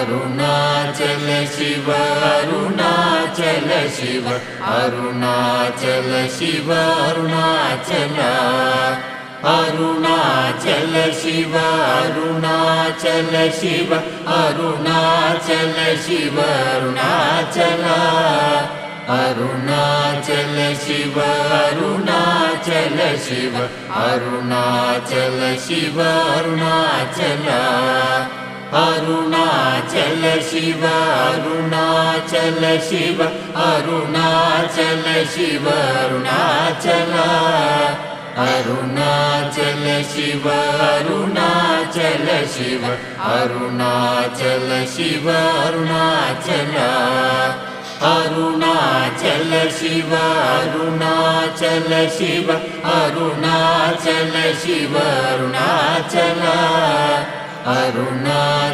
Arunachal Shiva Arunachal Shiva Arunachal Shiva Arunachal Arunachal Shiva Arunachal Shiva Arunachal Shiva Arunachal Arunachal Shiva Arunachal Shiva Arunachal Shiva Arunachal Arunachal Shiva Arunachal Shiva Arunachal Shiva Arunachal Arunachal Shiva Arunachal Shiva Arunachal Shiva Arunachal Arunachal Shiva Arunachal Shiva Arunachal Shiva Arunachal Arunachal